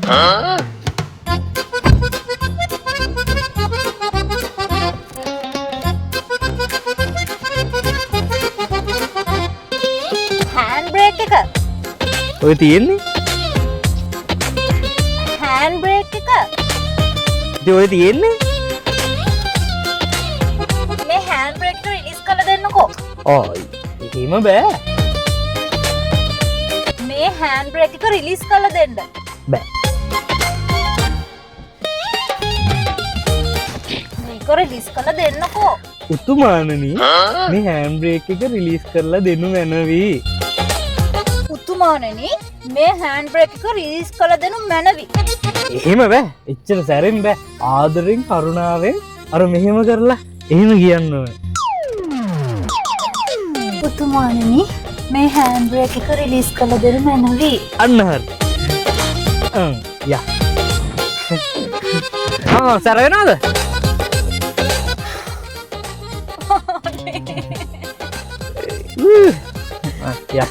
Hand break එක. ඔය තියෙන්නේ? හෑන්ඩ් බ්‍රේක් එක. ඉතින් ඔය තියෙන්නේ? මේ හෑන්ඩ් බ්‍රේක් එක රිලීස් කරලා දෙන්නකෝ. එහෙම බෑ. මේ හෑන්ඩ් බ්‍රේක් එක රිලීස් කරලා දෙන්න. බෑ. මේක රිලීස් කරලා දෙන්නකෝ. උතුමාණනි මේ හෑන්ඩ් බ්‍රේක් එක රිලීස් කරලා දෙනු මැනවි. උතුමාණනි මේ හෑන්ඩ් බ්‍රේක් එක රිලීස් කරලා දෙනු මැනවි. එහෙම බෑ. එච්චර සැරෙන් බෑ. ආදරෙන් කරුණාවෙන් අර මෙහෙම කරලා එහෙම කියන්න ඕනේ. උතුමාණනි මේ හෑන්ඩ් බ්‍රේක් එක රිලීස් කරලා දෙනු මැනවි. අන්න හරි. යා. සැර වෙනවද? යා.